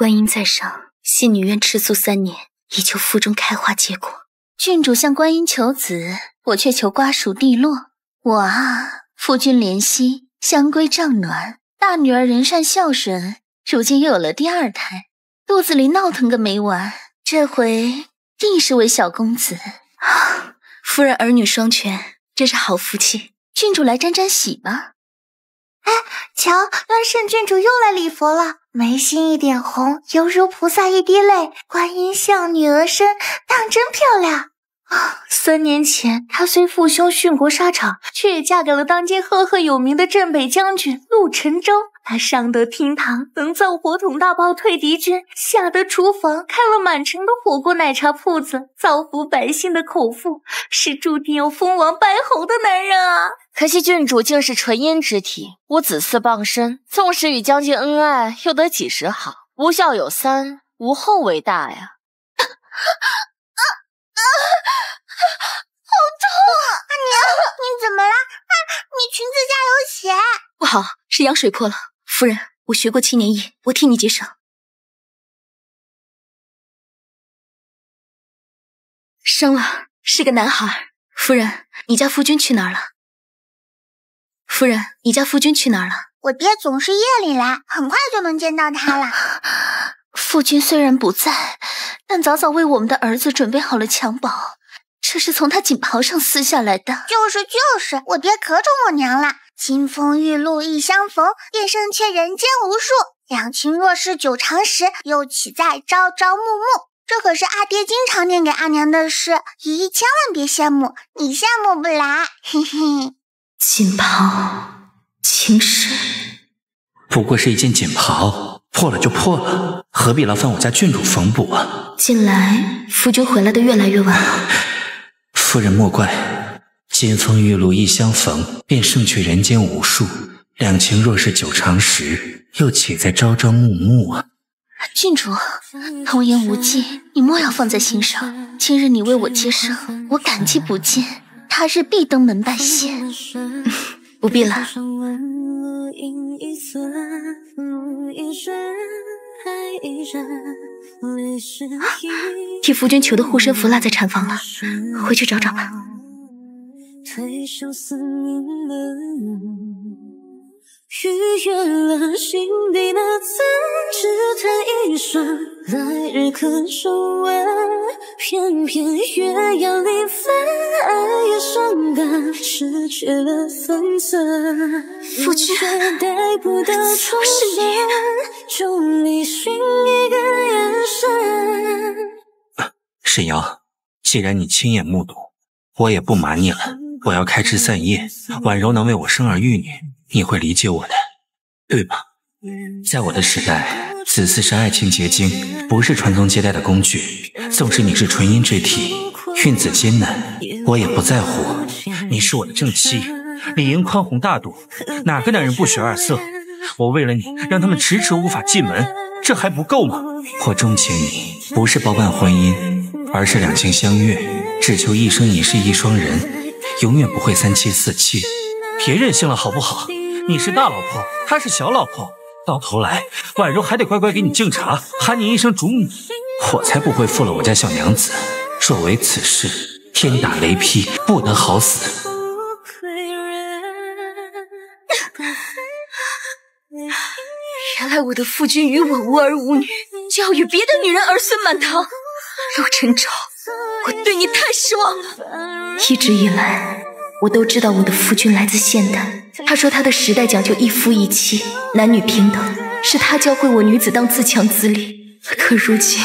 观音在上，系女愿吃素3年，以求腹中开花结果。郡主向观音求子，我却求瓜熟蒂落。我啊，夫君怜惜，香闺帐暖，大女儿人善孝顺，如今又有了第2胎，肚子里闹腾个没完，这回定是位小公子。夫人儿女双全，真是好福气。郡主来沾沾喜吧。哎，瞧，那圣郡主又来礼佛了，眉心一点红，犹如菩萨一滴泪，观音像女儿身，当真漂亮啊！3年前，她虽父兄殉国沙场，却也嫁给了当今赫赫有名的镇北将军陆沉舟。她上得厅堂，能造火筒大炮退敌军；下得厨房，开了满城的火锅奶茶铺子，造福百姓的口腹，是注定要封王拜侯的男人啊！可惜郡主竟是纯阴之体，我子嗣傍身，纵使与将军恩爱，又得几时好？无孝有3，无后为大呀！好痛啊！你怎么了？你裙子下有血。不好，是羊水破了。夫人，我学过7年医，我替你接伤。生了，是个男孩。夫人，你家夫君去哪儿了？夫人，你家夫君去哪儿了？我爹总是夜里来，很快就能见到他了。夫君虽然不在，但早早为我们的儿子准备好了襁褓，这是从他锦袍上撕下来的。就是，我爹可宠我娘了。金风玉露一相逢，便胜却人间无数。两情若是久长时，又岂在朝朝暮暮。这可是阿爹经常念给阿娘的诗，姨姨千万别羡慕，你羡慕不来。嘿嘿。锦袍，情深。不过是一件锦袍，破了就破了，何必劳烦我家郡主缝补啊？近来夫君回来的越来越晚了。夫人莫怪，金风玉露一相逢，便胜却人间无数。两情若是久长时，又岂在朝朝暮暮啊？郡主，童言无忌，你莫要放在心上。今日你为我接生，我感激不尽，他日必登门拜谢。不必了。替夫君求的护身符落在禅房了，回去找找吧。逾越了心底的字，只谈一瞬，来日可重温。偏偏月阳里分，爱也伤感，失去了分寸。夫君，带不得重生，众里寻一个眼神。沈瑶，既然你亲眼目睹，我也不瞒你了。我要开枝散叶，婉柔能为我生儿育女，你会理解我的，对吧？在我的时代，子嗣是爱情结晶，不是传宗接代的工具。纵使你是纯阴之体，孕子艰难，我也不在乎。你是我的正妻，理应宽宏大度，哪个男人不学2色？我为了你，让他们迟迟无法进门，这还不够吗？我钟情你，不是包办婚姻，而是两情相悦，只求一生一世一双人，永远不会3妻4妾。别任性了好不好？你是大老婆，她是小老婆，到头来婉柔还得乖乖给你敬茶，喊你一声主母，我才不会负了我家小娘子。若为此事，天打雷劈，不得好死。原来我的夫君与我无儿无女，就要与别的女人儿孙满堂。陆沉舟，我对你太失望了。一直以来，我都知道我的夫君来自现代。他说他的时代讲究一夫一妻，男女平等，是他教会我女子当自强自立。可如今，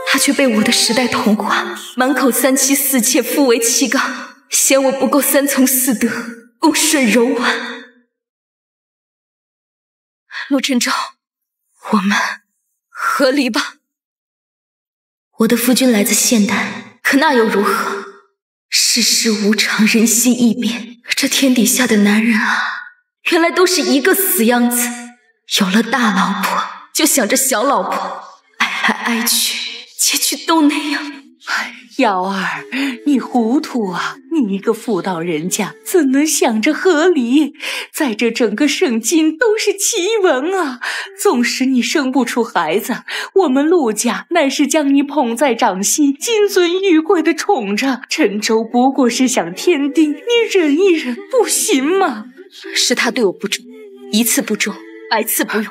他却被我的时代同化，满口3妻4妾，夫为妻纲，嫌我不够3从4德，恭顺柔婉。陆沉舟，我们和离吧。我的夫君来自现代，可那又如何？世事无常，人心易变，这天底下的男人啊，原来都是一个死样子。有了大老婆，就想着小老婆，爱来爱去，结局都那样。瑶儿，你糊涂啊！你一个妇道人家，怎能想着合理？在这整个圣经都是奇闻啊！纵使你生不出孩子，我们陆家乃是将你捧在掌心，金尊玉贵的宠着。陈州不过是想添丁，你忍一忍不行吗？是他对我不忠，一次不忠，百次不用。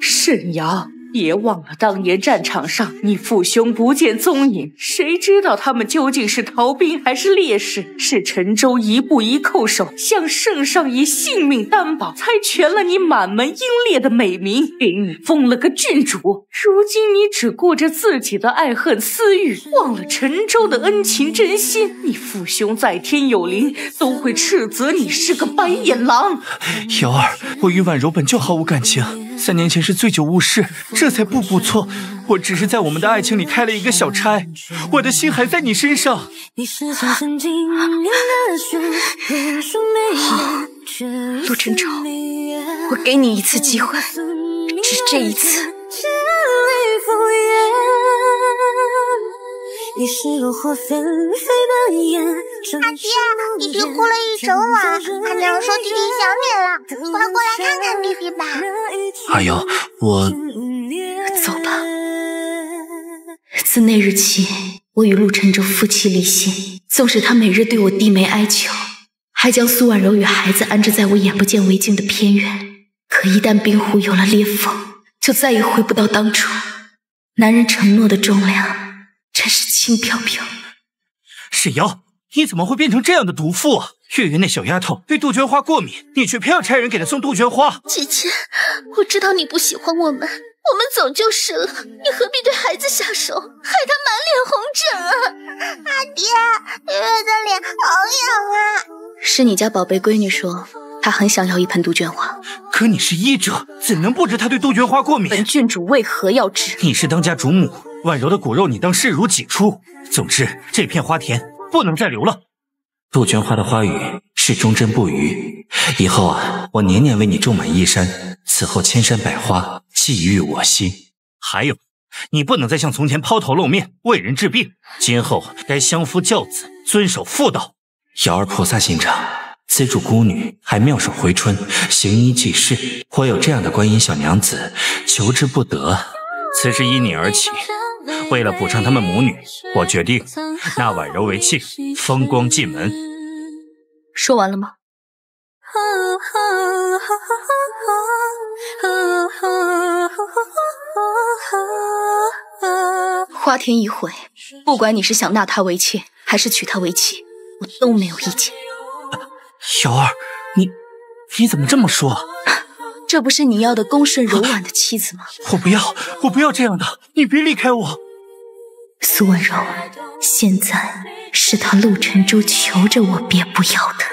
沈瑶，别忘了当年战场上你父兄不见踪影，谁知道他们究竟是逃兵还是烈士？是陈州一步一叩首，向圣上以性命担保，才全了你满门英烈的美名，给你封了个郡主。如今你只顾着自己的爱恨私欲，忘了陈州的恩情真心，你父兄在天有灵，都会斥责你是个白眼狼。瑶儿，我与婉柔本就毫无感情，3年前是醉酒误事，这才步步错。我只是在我们的爱情里开了一个小差，我的心还在你身上。陆晨舟，我给你一次机会，只这一次。阿爹，弟弟哭了一整晚，阿娘说弟弟想你了，快过来看看弟弟吧。阿瑶，我走吧。自那日起，我与陆晨舟夫妻离心。纵使他每日对我低眉哀求，还将苏婉柔与孩子安置在我眼不见为净的偏远，可一旦冰湖有了裂缝，就再也回不到当初。男人承诺的重量真是轻飘飘。沈瑶，你怎么会变成这样的毒妇啊？月月那小丫头对杜鹃花过敏，你却偏要差人给她送杜鹃花。姐姐，我知道你不喜欢我们走就是了，你何必对孩子下手，害他满脸红疹啊？阿爹，月月的脸好痒啊！是你家宝贝闺女说，她很想要一盆杜鹃花。可你是医者，怎能不知她对杜鹃花过敏？本郡主为何要知？你是当家主母，婉柔的骨肉你当视如己出。总之，这片花田不能再留了。杜鹃花的花语是忠贞不渝，以后啊，我年年为你种满衣衫，此后千山百花，寄予我心。还有，你不能再像从前抛头露面，为人治病，今后该相夫教子，遵守妇道。瑶儿菩萨心肠，资助孤女，还妙手回春，行医济世。我有这样的观音小娘子，求之不得。此事依你而起，为了补偿他们母女，我决定纳婉柔为妾，风光进门。说完了吗？花田已毁，不管你是想纳她为妾，还是娶她为妻，我都没有意见。瑶儿，你怎么这么说？这不是你要的恭顺柔婉的妻子吗？我不要这样的，你别离开我。苏婉柔，现在是他陆晨舟求着我别不要的。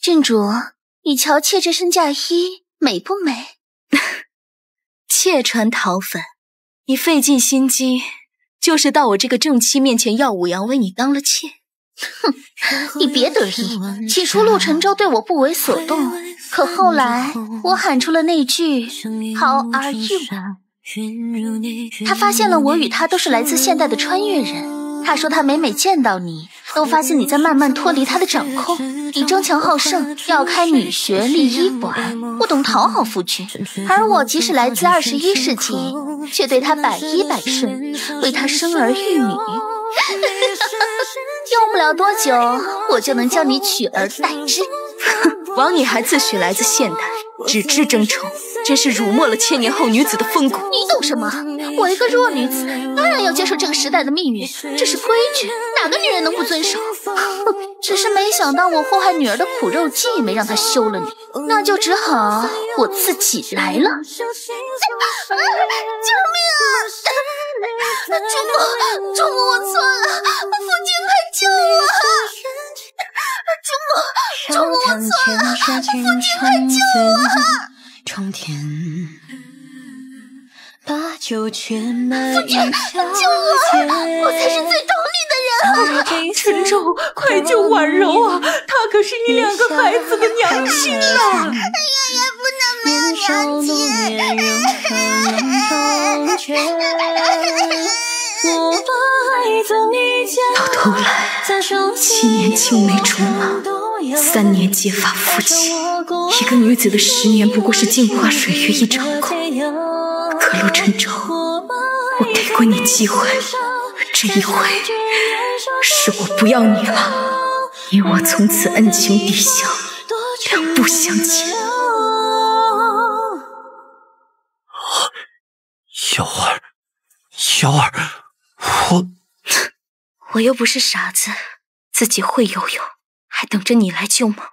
郡主，你瞧妾这身嫁衣美不美？妾穿桃粉，你费尽心机，就是到我这个正妻面前耀武扬威，你当了妾。哼，你别得意。起初陆晨舟对我不为所动，可后来我喊出了那句 How are you？ 他发现了我与他都是来自现代的穿越人。他说他每每见到你，都发现你在慢慢脱离他的掌控。你争强好胜，要开女学立医馆，不懂讨好夫君。而我即使来自21世纪，却对他百依百顺，为他生儿育女。用不了多久，我就能将你取而代之。枉你还自诩来自现代，只知争宠，真是辱没了千年后女子的风骨。你懂什么？我一个弱女子，当然要接受这个时代的命运，这是规矩，哪个女人能不遵守？只是没想到我祸害女儿的苦肉计没让她休了你，那就只好我自己来了。救命啊！主母，我错了，父亲快救我！主母，我错了，父亲快救我！冲天，把酒泉满父亲，救我！我才是最懂你的人啊！陈州，快救婉柔啊！她可是你2个孩子的娘亲啊！爷爷不能没有娘亲。到头来，7年青梅竹马，3年结发夫妻。一个女子的10年不过是镜花水月一场空。可陆沉舟，我给过你机会，这一回是我不要你了。你我从此恩情抵消，两不相欠。瑶儿，我又不是傻子，自己会游泳，还等着你来救吗？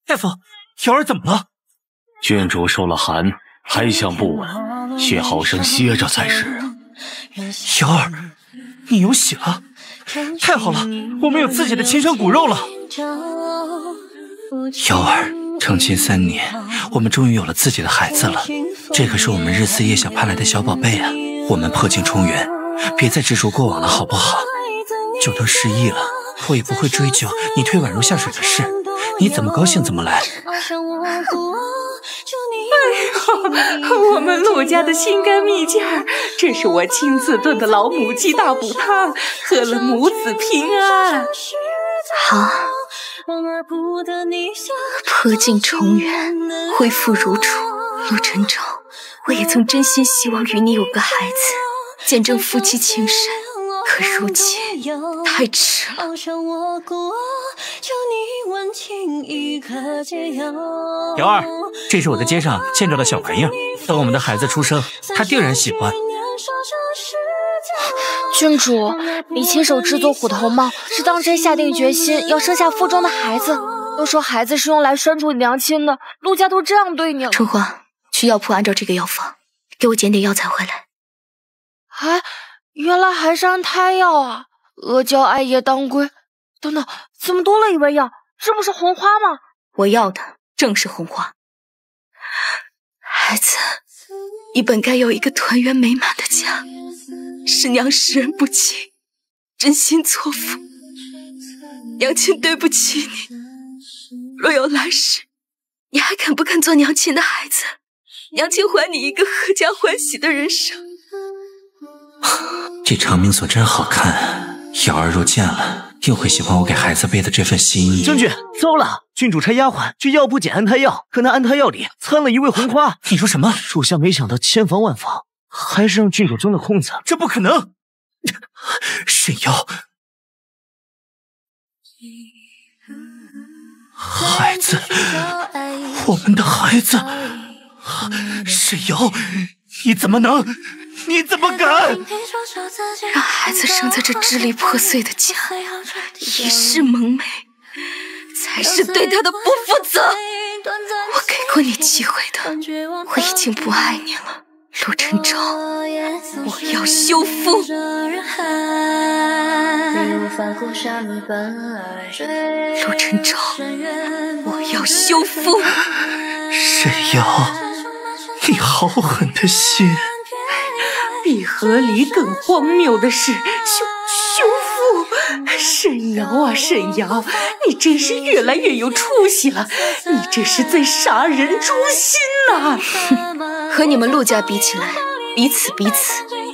大夫，瑶儿怎么了？郡主受了寒，还想不稳，需好生歇着才是。瑶儿，你有喜了，太好了，我们有自己的亲生骨肉了。瑶儿，成亲3年，我们终于有了自己的孩子了。这可是我们日思夜想盼来的小宝贝啊！我们破镜重圆，别再执着过往了，好不好？就当失忆了，我也不会追究你推婉柔下水的事。你怎么高兴怎么来。我们陆家的心肝蜜饯，这是我亲自炖的老母鸡大补汤，喝了母子平安。好，破镜重圆，恢复如初。陆沉舟，我也曾真心希望与你有个孩子，见证夫妻情深。可如今太迟了。瑶儿，这是我在街上见着的小玩意儿，等我们的孩子出生，他定然喜欢。郡主，你亲手制作虎头帽，是当真下定决心要生下腹中的孩子。都说孩子是用来拴住娘亲的，陆家都这样对你了。春花，去药铺按照这个药方，给我捡点药材回来。原来还是安胎药啊！阿胶、艾叶、当归，等等，怎么多了一味药？这不是红花吗？我要的正是红花。孩子，你本该有一个团圆美满的家，是娘识人不清，真心错付。娘亲对不起你，若有来世，你还肯不肯做娘亲的孩子？娘亲还你一个阖家欢喜的人生。这长命锁真好看，瑶儿若见了，定会喜欢我给孩子备的这份心意。将军，糟了！郡主差丫鬟去药铺捡安胎药，可那安胎药里掺了一味红花。你说什么？属下没想到千防万防，还是让郡主钻了空子。这不可能！沈瑶，孩子，我们的孩子，沈瑶，你怎么能？你怎么敢让孩子生在这支离破碎的家，一世蒙昧，才是对他的不负责。我给过你机会的，我已经不爱你了。陆沉舟，我要修复。陆沉舟，我要修复。沈瑶，你好狠的心！比和离更荒谬的是修复。沈瑶啊沈瑶，你真是越来越有出息了，你这是在杀人诛心呐！和你们陆家比起来，彼此。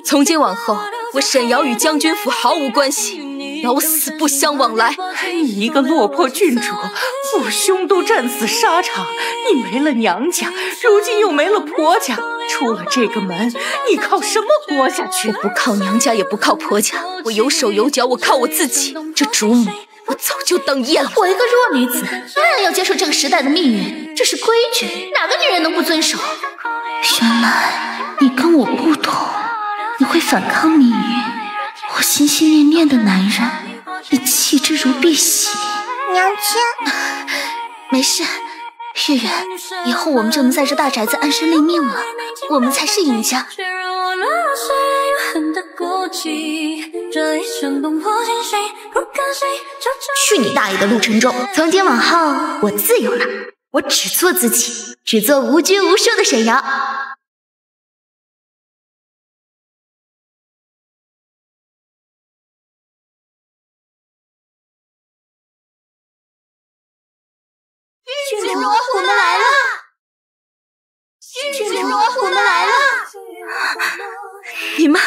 从今往后，我沈瑶与将军府毫无关系，老死不相往来。你一个落魄郡主，父兄都战死沙场，你没了娘家，如今又没了婆家，出了这个门，你靠什么活下去？我不靠娘家，也不靠婆家，我有手有脚，我靠我自己。这主母，我早就当厌了。我一个弱女子，当然要接受这个时代的命运，这是规矩，哪个女人能不遵守？原来你跟我不同，你会反抗命运。我心心念念的男人，你弃之如敝屣。娘亲，没事，月月，以后我们就能在这大宅子安身立命了，我们才是赢家。去你大爷的陆沉舟！从今往后我自由了，我只做自己，只做无拘无束的沈瑶。郡主，我们来了！郡主，我们来了！你们，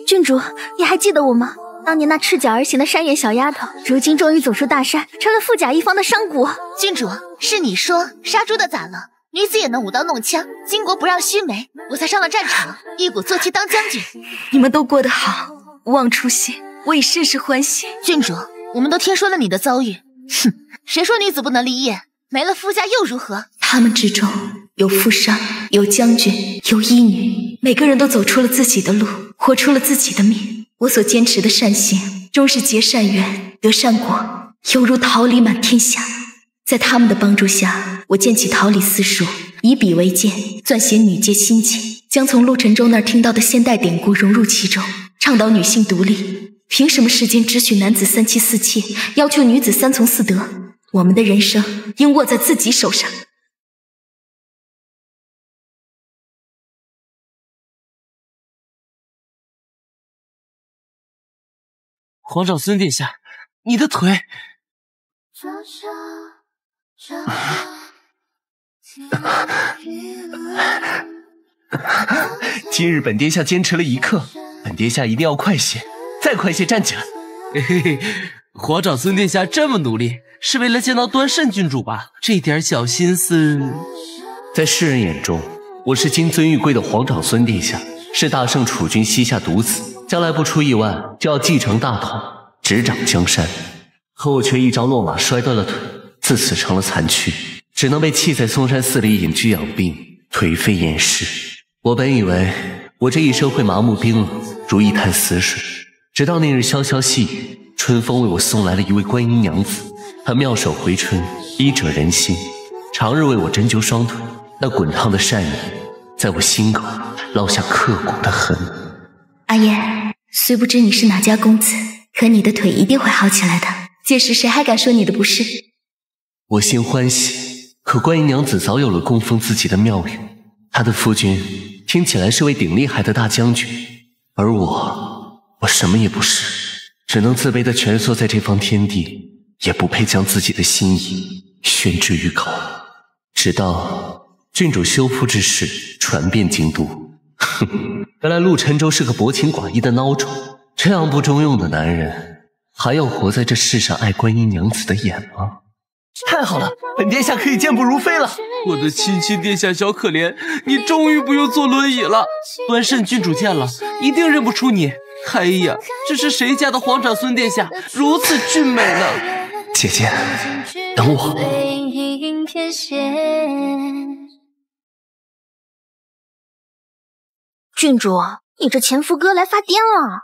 郡主，你还记得我吗？当年那赤脚而行的山野小丫头，如今终于走出大山，成了富甲一方的商贾。郡主，是你说杀猪的咋了？女子也能舞刀弄枪，巾帼不让须眉，我才上了战场，一鼓作气当将军。你们都过得好，勿忘初心，我已甚是欢喜。郡主，我们都听说了你的遭遇。哼，谁说女子不能立业？没了夫家又如何？他们之中有富商，有将军，有医女，每个人都走出了自己的路，活出了自己的命。我所坚持的善行，终是结善缘，得善果，犹如桃李满天下。在他们的帮助下，我建起桃李私塾，以笔为鉴，撰写女界心经，将从陆沉舟那儿听到的现代典故融入其中，倡导女性独立。凭什么世间只许男子3妻4妾，要求女子3从4德？我们的人生应握在自己手上。皇长孙殿下，你的腿。今日本殿下坚持了1刻，本殿下一定要快些，再快些站起来。嘿嘿，皇长孙殿下这么努力，是为了见到端慎郡主吧？这点小心思，在世人眼中，我是金尊玉贵的皇长孙殿下，是大圣储君膝下独子，将来不出意外就要继承大统，执掌江山。可我却一朝落马摔断了腿，自此成了残躯，只能被弃在嵩山寺里隐居养病，颓废厌世。我本以为我这一生会麻木冰冷，如一潭死水，直到那日潇潇细雨，春风为我送来了一位观音娘子，她妙手回春，医者仁心，常日为我针灸双腿，那滚烫的善意在我心口烙下刻骨的痕。阿言，虽不知你是哪家公子，可你的腿一定会好起来的，届时谁还敢说你的不是？我心欢喜，可观音娘子早有了供奉自己的庙宇，她的夫君听起来是位顶厉害的大将军，而我什么也不是，只能自卑地蜷缩在这方天地，也不配将自己的心意宣之于口。直到郡主休夫之事传遍京都，哼，原来陆沉舟是个薄情寡义的孬种，这样不中用的男人，还要活在这世上爱观音娘子的眼吗？太好了，本殿下可以健步如飞了。我的亲亲殿下小可怜，你终于不用坐轮椅了。端慎郡主见了一定认不出你。哎呀，这是谁家的皇长孙殿下，如此俊美呢？姐姐，等我。郡主，你这前夫哥来发癫了。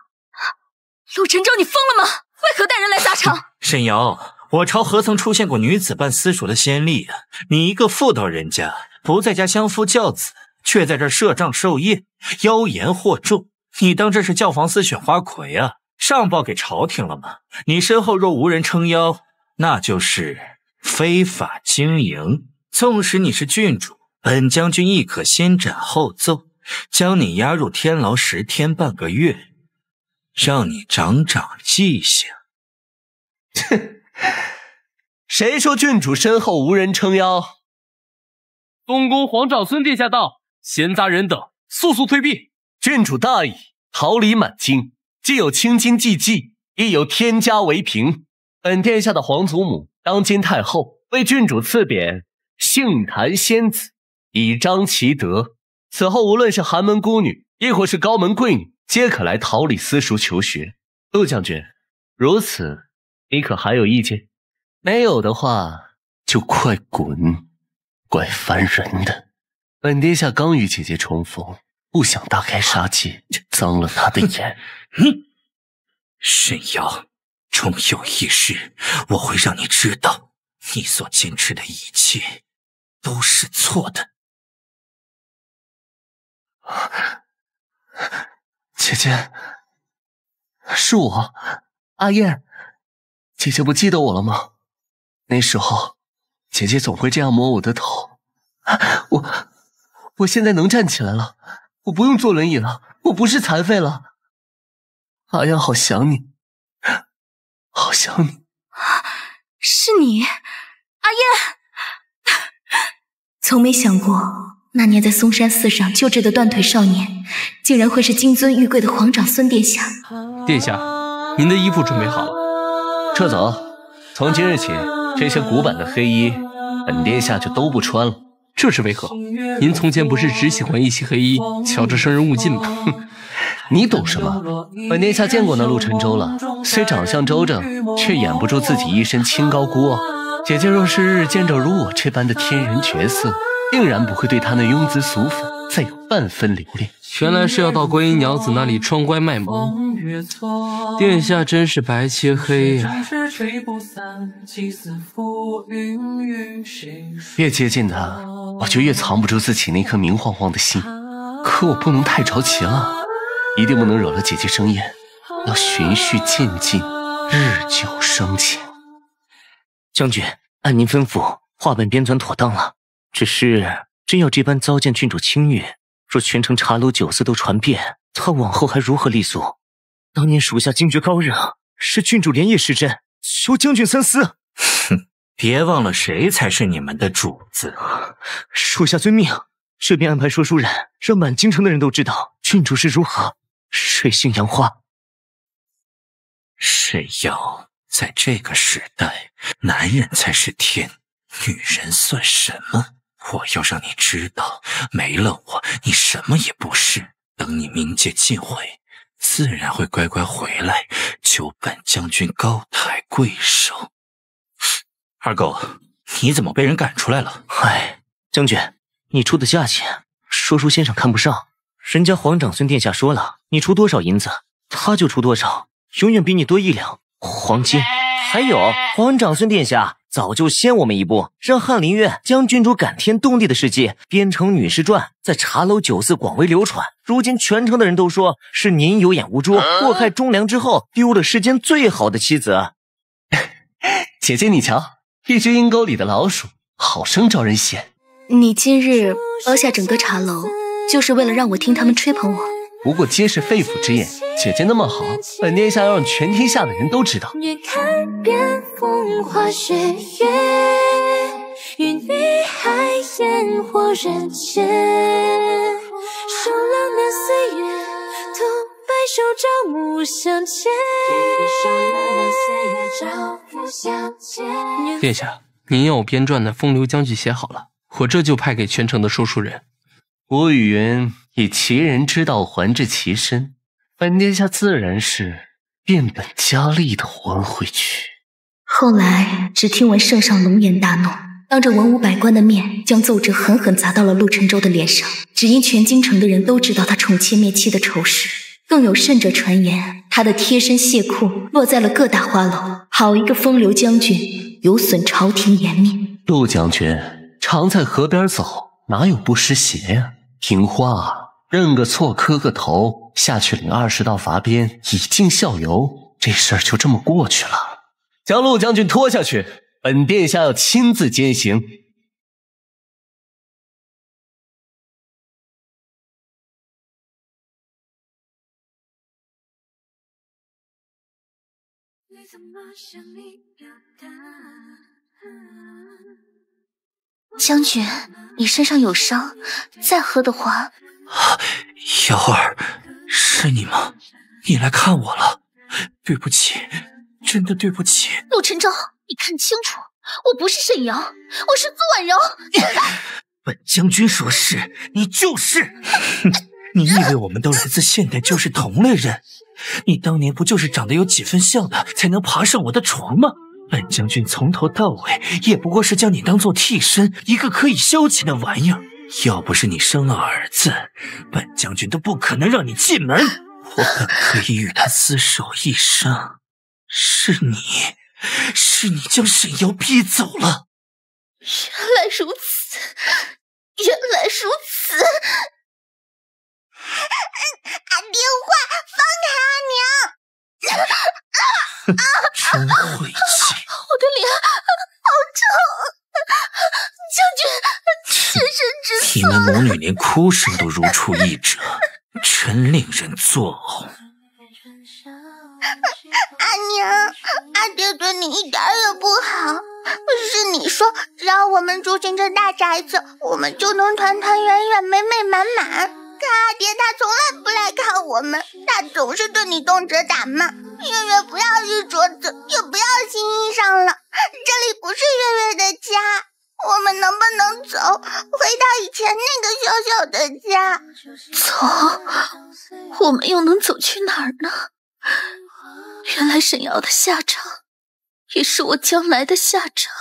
陆沉舟，你疯了吗？为何带人来砸场？沈瑶，我朝何曾出现过女子办私塾的先例啊？你一个妇道人家，不在家相夫教子，却在这设帐授业，妖言惑众，你当这是教坊司选花魁啊？上报给朝廷了吗？你身后若无人撑腰，那就是非法经营。纵使你是郡主，本将军亦可先斩后奏，将你押入天牢10天半个月，让你长长记性。哼，谁说郡主身后无人撑腰？东宫皇长孙殿下到，闲杂人等速速退避。郡主大意，桃李满京，既有清金济济，亦有天家为凭。本殿下的皇祖母当今太后为郡主赐匾杏坛仙子，以彰其德。此后无论是寒门孤女，亦或是高门贵女，皆可来桃李私塾求学。陆将军，如此你可还有意见？没有的话，就快滚！怪烦人的。本殿下刚与姐姐重逢，不想大开杀戒，脏了她的眼。沈瑶，终有一日，我会让你知道，你所坚持的一切都是错的。姐姐，是我，阿燕。姐姐不记得我了吗？那时候，姐姐总会这样摸我的头。我现在能站起来了，我不用坐轮椅了，我不是残废了。阿燕，好想你，好想你。是你，阿燕。从没想过，那年在嵩山寺上救治的断腿少年，竟然会是金尊玉贵的皇长孙殿下。殿下，您的衣服准备好了。撤走，从今日起，这些古板的黑衣，本殿下就都不穿了。这是为何？您从前不是只喜欢一袭黑衣，瞧着生人勿近吗？哼，你懂什么？本殿下见过那陆沉舟了，虽长相周正，却掩不住自己一身清高孤傲。姐姐若是日见着如我这般的天人绝色，定然不会对他那庸姿俗粉再有半分留恋。原来是要到观音娘子那里装乖卖萌，殿下真是白切黑呀！越接近他，我就越藏不住自己那颗明晃晃的心。可我不能太着急了，一定不能惹了姐姐生厌，要循序渐进，日久生情。将军，按您吩咐，话本编纂妥当了。只是真要这般糟践郡主清誉，若全城茶楼酒肆都传遍，他往后还如何立足？当年属下惊觉高热，是郡主连夜施针，求将军三思。哼，别忘了谁才是你们的主子。属下遵命，这边安排说书人，让满京城的人都知道郡主是如何水性杨花。谁要在这个时代，男人才是天，女人算什么？我要让你知道，没了我，你什么也不是。等你冥界尽毁，自然会乖乖回来，求本将军高抬贵手。二狗，你怎么被人赶出来了？哎，将军，你出的价钱，说书先生看不上。人家皇长孙殿下说了，你出多少银子，他就出多少，永远比你多1两黄金。还有，皇长孙殿下早就先我们一步，让翰林院将郡主感天动地的事迹编成女士传，在茶楼酒肆广为流传。如今全城的人都说是您有眼无珠，祸害忠良之后，丢了世间最好的妻子。姐姐你瞧，一只阴沟里的老鼠，好生招人嫌。你今日包下整个茶楼，就是为了让我听他们吹捧我？不过皆是肺腑之言，姐姐那么好，本殿下要让全天下的人都知道。越看遍风花雪月，与你还烟火人间。数2年岁月，徒白首朝暮相见。殿下，您要我编撰的风流将剧写好了，我这就派给全城的说书人。古语云：以其人之道还治其身，本殿下自然是变本加厉的还回去。后来只听闻圣上龙颜大怒，当着文武百官的面，将奏折狠狠砸到了陆沉舟的脸上。只因全京城的人都知道他宠妾灭妻的丑事，更有甚者传言，他的贴身谢库落在了各大花楼。好一个风流将军，有损朝廷颜面。陆将军常在河边走，哪有不湿鞋呀？听话，认个错磕个头，下去领20道罚鞭，以儆效尤，这事儿就这么过去了。将陆将军拖下去，本殿下要亲自监刑。将军，你身上有伤，再喝的话……瑶儿，是你吗？你来看我了，对不起，真的对不起。陆沉舟，你看清楚，我不是沈阳，我是苏婉柔。本将军说是，你就是。你以为我们都来自现代，就是同类人？你当年不就是长得有几分像的，才能爬上我的床吗？本将军从头到尾也不过是将你当做替身，一个可以消遣的玩意儿。要不是你生了儿子，本将军都不可能让你进门。我本可以与他厮守一生，是你将沈瑶逼走了。原来如此，原来如此。阿爹坏，放开阿娘！真晦气！我的脸好臭，将军妾身之你们母女连哭声都如出一辙，真令人作呕。阿娘，阿爹对你一点也不好，是你说只要我们住进这大宅子，我们就能团团圆圆、美美满满。可阿爹他从来不来看我们，他总是对你动辄打骂。月月不要日镯子，也不要新衣裳了，这里不是月月的家，我们能不能走，回到以前那个小小的家？走？我们又能走去哪儿呢？原来沈瑶的下场，也是我将来的下场。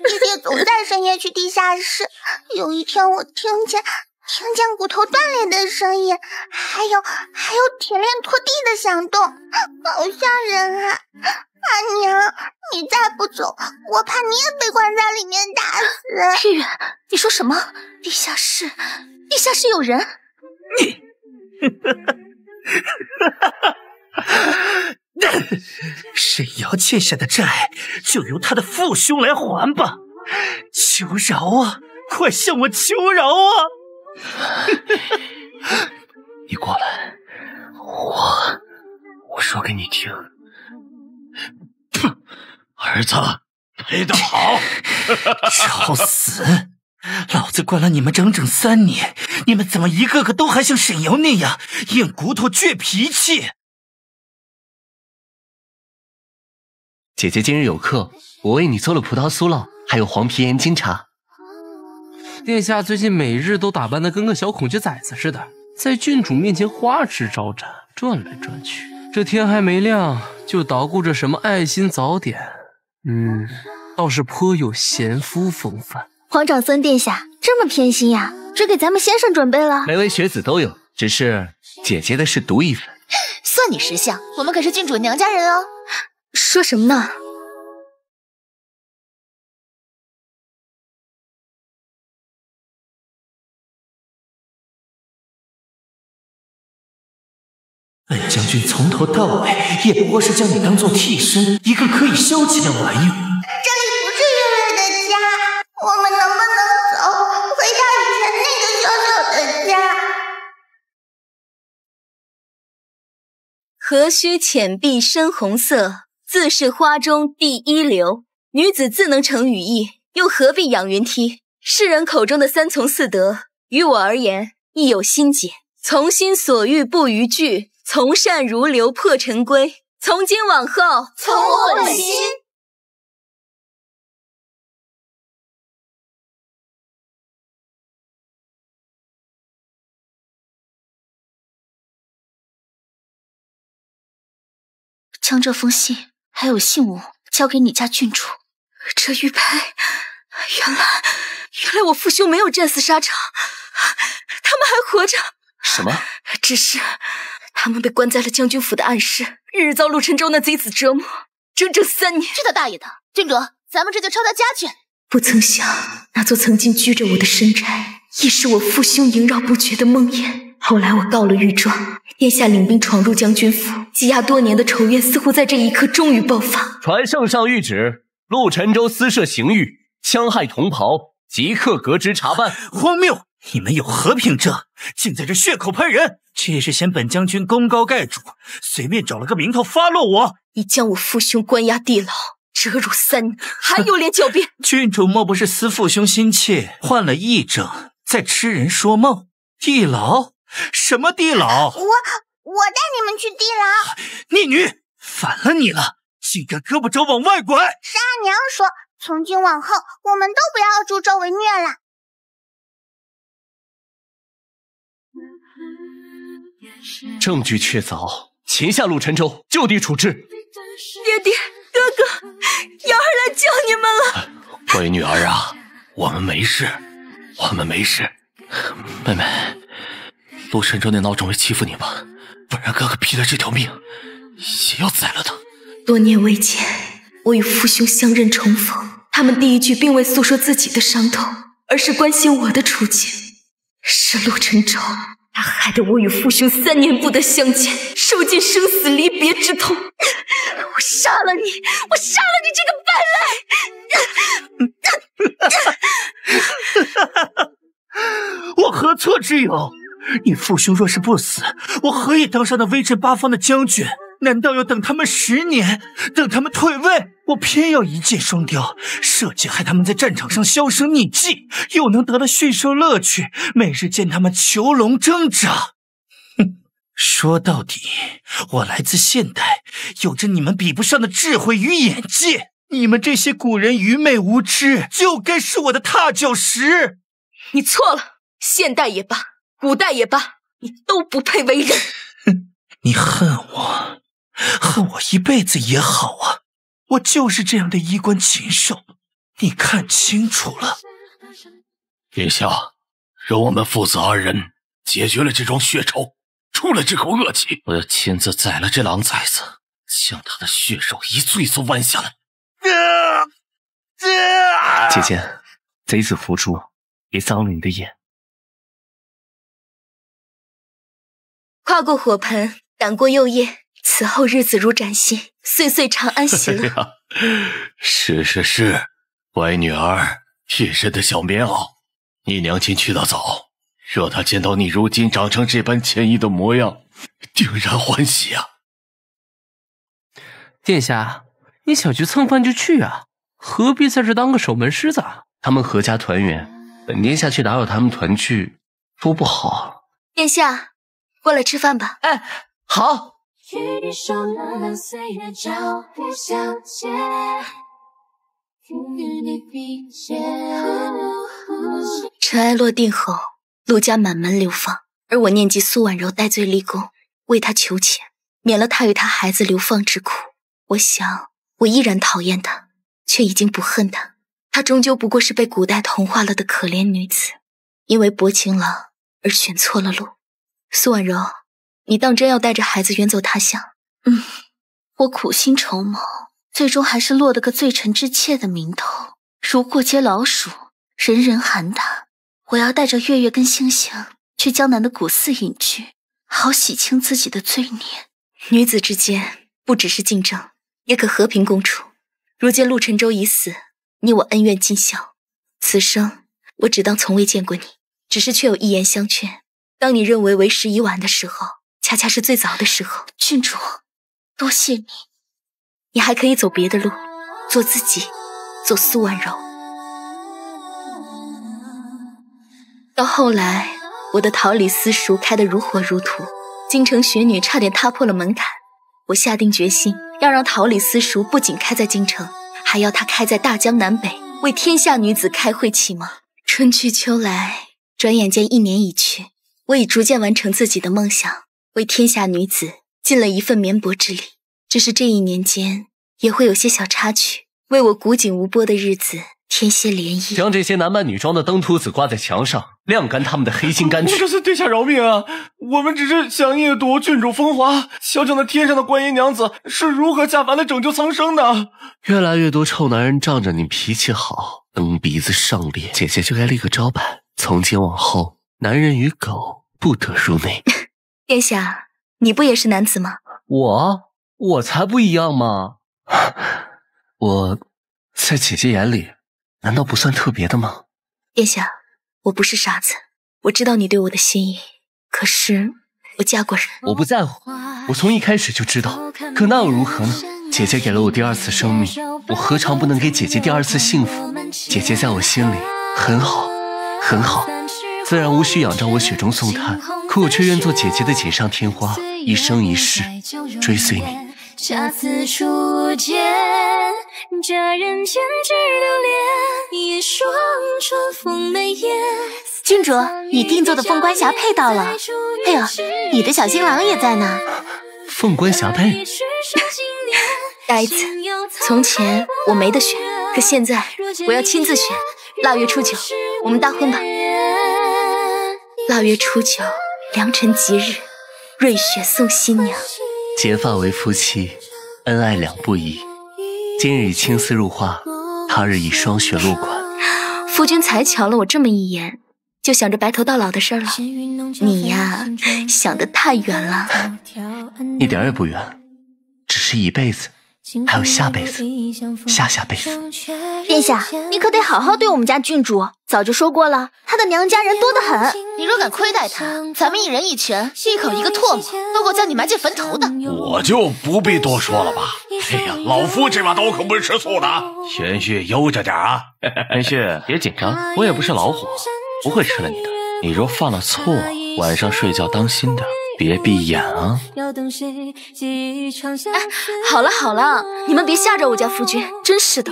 爹爹总在深夜去地下室，有一天我听见骨头断裂的声音，还有铁链拖地的响动，好吓人啊！阿娘，你再不走，我怕你也被关在里面打死。月月，你说什么？地下室有人？沈瑶欠下的债，就由他的父兄来还吧。求饶啊！快向我求饶啊！你过来，我说给你听。儿子，配得好！找死！老子关了你们整整3年，你们怎么一个个都还像沈瑶那样硬骨头倔脾气？姐姐今日有课，我为你做了葡萄酥酪，还有黄皮岩金茶。殿下最近每日都打扮得跟个小孔雀崽子似的，在郡主面前花枝招展，转来转去。这天还没亮，就捣鼓着什么爱心早点，倒是颇有贤夫风范。皇长孙殿下这么偏心呀，只给咱们先生准备了。每位学子都有，只是姐姐的是独一份。算你识相，我们可是郡主娘家人哦。说什么呢？本将军从头到尾也不过是将你当做替身，一个可以消遣的玩意儿。这里不是月月的家，我们能不能走，回到以前那个小小的家？何须浅碧深红色，自是花中第一流。女子自能成羽翼，又何必养云梯？世人口中的3从4德，于我而言亦有心结。从心所欲不逾矩，从善如流破尘归。从今往后，从我本心。将这封信还有信物交给你家郡主。这玉佩，原来我父兄没有战死沙场，他们还活着。什么？只是他们被关在了将军府的暗室，日日遭陆晨舟那贼子折磨，整整3年。去他大爷的！郡主，咱们这就抄他家去。不曾想，那座曾经居着我的深宅，亦是我父兄萦绕不绝的梦魇。后来我告了御状，殿下领兵闯入将军府，积压多年的仇怨似乎在这一刻终于爆发。传圣上谕旨，陆晨舟私设刑狱，戕害同袍，即刻革职查办。荒谬！你们有何凭证？竟在这血口喷人！这是嫌本将军功高盖主，随便找了个名头发落我。你将我父兄关押地牢，折辱3年，还有脸狡辩？郡主莫不是思父兄心切，患了癔症，在痴人说梦？地牢？什么地牢？我带你们去地牢。逆女，反了你了，竟敢胳膊肘往外拐！是阿娘说，从今往后我们都不要助纣为虐了。证据确凿，擒下陆晨舟，就地处置。爹爹，哥哥，瑶儿来救你们了。闺女儿啊，我们没事，我们没事。妹妹，陆晨舟那孬种会欺负你吧？不然哥哥拼了这条命也要宰了他。多年未见，我与父兄相认重逢，他们第一句并未诉说自己的伤痛，而是关心我的处境。是陆晨舟，他害得我与父兄3年不得相见，受尽生死离别之痛。我杀了你，我杀了你这个败类！我何错之有？你父兄若是不死，我何以当上那威震八方的将军？难道要等他们10年，等他们退位？我偏要一箭双雕，设计害他们在战场上销声匿迹，又能得了驯兽乐趣，每日见他们囚笼挣扎。哼，说到底，我来自现代，有着你们比不上的智慧与眼界。你们这些古人愚昧无知，就该是我的踏脚石。你错了，现代也罢，古代也罢，你都不配为人。你恨我，恨我一辈子也好啊，我就是这样的衣冠禽兽，你看清楚了。殿下，容我们父子2人解决了这桩血仇，出了这口恶气。我要亲自宰了这狼崽子，将他的血肉一簇一簇剜下来。姐姐，贼子伏诛，别脏了你的眼。跨过火盆，赶过幼夜，此后日子如崭新，岁岁长安喜乐。是，乖女儿，贴身的小棉袄。你娘亲去得早，若她见到你如今长成这般坚毅的模样，定然欢喜啊。殿下，你想去蹭饭就去啊，何必在这当个守门狮子啊？他们阖家团圆，本殿下去打扰他们团聚，多不好。殿下，过来吃饭吧。哎，好。尘埃落定后，陆家满门流放，而我念及苏婉柔戴罪立功，为她求钱，免了她与她孩子流放之苦。我想，我依然讨厌她，却已经不恨她。她终究不过是被古代同化了的可怜女子，因为薄情郎而选错了路。苏婉柔，你当真要带着孩子远走他乡？我苦心筹谋，最终还是落得个罪臣之妾的名头，如过街老鼠，人人喊打。我要带着月月跟星星去江南的古寺隐居，好洗清自己的罪孽。女子之间不只是竞争，也可和平共处。如今陆沉舟已死，你我恩怨尽消，此生我只当从未见过你，只是却有一言相劝。当你认为为时已晚的时候，恰恰是最早的时候。郡主，多谢你。你还可以走别的路，做自己，做苏婉柔。到后来，我的桃李私塾开得如火如荼，京城学女差点踏破了门槛。我下定决心，要让桃李私塾不仅开在京城，还要它开在大江南北，为天下女子开会启蒙。春去秋来，转眼间1年已去，我已逐渐完成自己的梦想，为天下女子尽了一份绵薄之力。只是这1年间，也会有些小插曲，为我古井无波的日子添些涟漪。将这些男扮女装的登徒子挂在墙上，晾干他们的黑心肝曲。这是殿下饶命啊！我们只是想夜睹郡主风华，想想那天上的观音娘子是如何下凡来拯救苍生的。越来越多臭男人仗着你脾气好，蹬鼻子上脸，姐姐就该立个招牌，从今往后，男人与狗不得入内。殿下，你不也是男子吗？我才不一样嘛！我在姐姐眼里，难道不算特别的吗？殿下，我不是傻子，我知道你对我的心意，可是我嫁过人。我不在乎，我从一开始就知道，可那又如何呢？姐姐给了我第2次生命，我何尝不能给姐姐第2次幸福？姐姐在我心里很好，很好，自然无需仰仗我雪中送炭，可我却愿做姐姐的锦上添花，一生一世追随你。下次初见，这人间只留恋一双春风眉眼。郡主，你定做的凤冠霞帔到了。哎呦，你的小新郎也在呢。凤冠霞帔，呆子，从前我没得选，可现在我要亲自选。腊月初9，我们大婚吧。腊月初9，良辰吉日，瑞雪送新娘。结发为夫妻，恩爱两不疑。今日以青丝入画，他日以霜雪落款。夫君才瞧了我这么一眼，就想着白头到老的事儿了。你呀，想得太远了。一点也不远，只是一辈子，还有下辈子、下下辈子。殿下，你可得好好对我们家郡主。早就说过了，她的娘家人多得很。你若敢亏待她，咱们一人一拳，一口一个唾沫，都够将你埋进坟头的。我就不必多说了吧。哎呀，老夫这把刀可不是吃素的，玄旭悠着点啊。玄旭，别紧张，我也不是老虎，不会吃了你的。你若犯了错，晚上睡觉当心点，别闭眼啊。好了好了，你们别吓着我家夫君，真是的。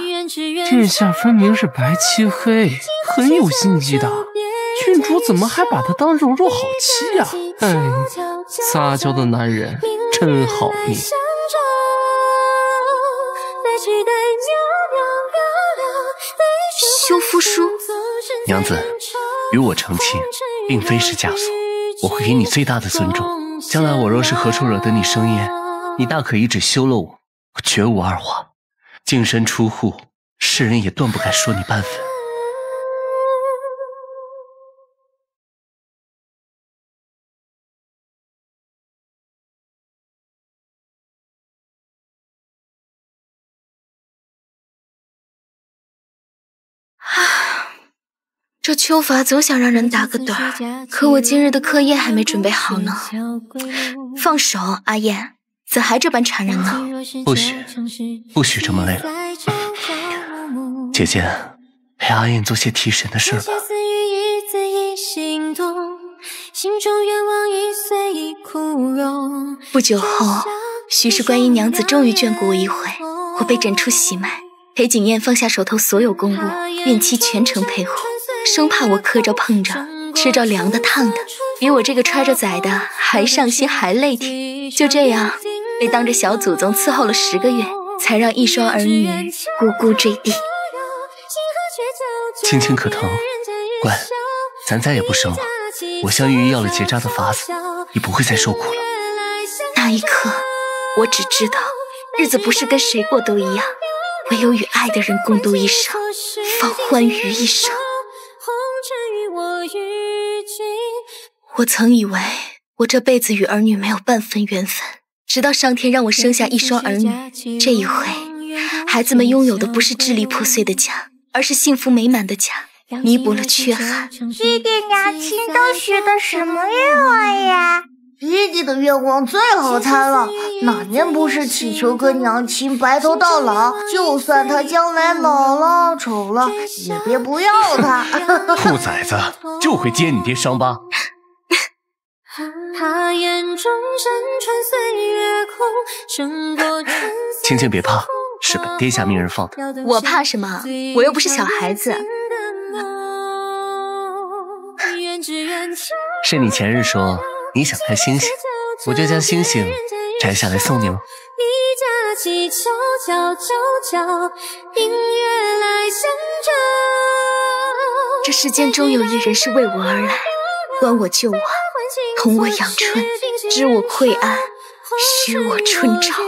殿下分明是白漆黑，很有心机的。郡主怎么还把他当肉肉好妻呀？哎，撒娇的男人真好命。修夫叔，娘子，与我成亲，并非是枷锁，我会给你最大的尊重。将来我若是何处惹得你生厌，你大可一纸休了我绝无二话。净身出户，世人也断不敢说你半分。这秋法总想让人打个盹儿，可我今日的课业还没准备好呢。放手，阿燕，怎还这般缠人呢？不许，不许这么累了。姐姐，陪阿燕做些提神的事吧。不久后，许是观音娘子终于眷顾我一回，我被诊出喜脉，裴景燕放下手头所有公务，愿妻全程陪护。生怕我磕着碰着吃着凉的烫的，比我这个揣着崽的还上心还累挺。就这样被当着小祖宗伺候了10个月，才让一双儿女咕咕坠地。青青可疼，乖，咱再也不生了。我向玉玉要了结扎的法子，你不会再受苦了。那一刻，我只知道日子不是跟谁过都一样，唯有与爱的人共度一生，方欢愉一生。我曾以为我这辈子与儿女没有半分缘分，直到上天让我生下一双儿女。这一回，孩子们拥有的不是支离破碎的家，而是幸福美满的家，弥补了缺憾。弟弟娘亲都许的什么愿望呀？弟弟的愿望最好猜了，哪年不是祈求跟娘亲白头到老？就算他将来老了丑了，也别不要他。兔崽子就会揭你爹伤疤。青青别怕，是本殿下命人放的。我怕什么？我又不是小孩子。是你前日说你想看星星，我就将星星摘下来送你了。这世间终有一人是为我而来，观我救我，同我养春，知我愧暗，许我春朝。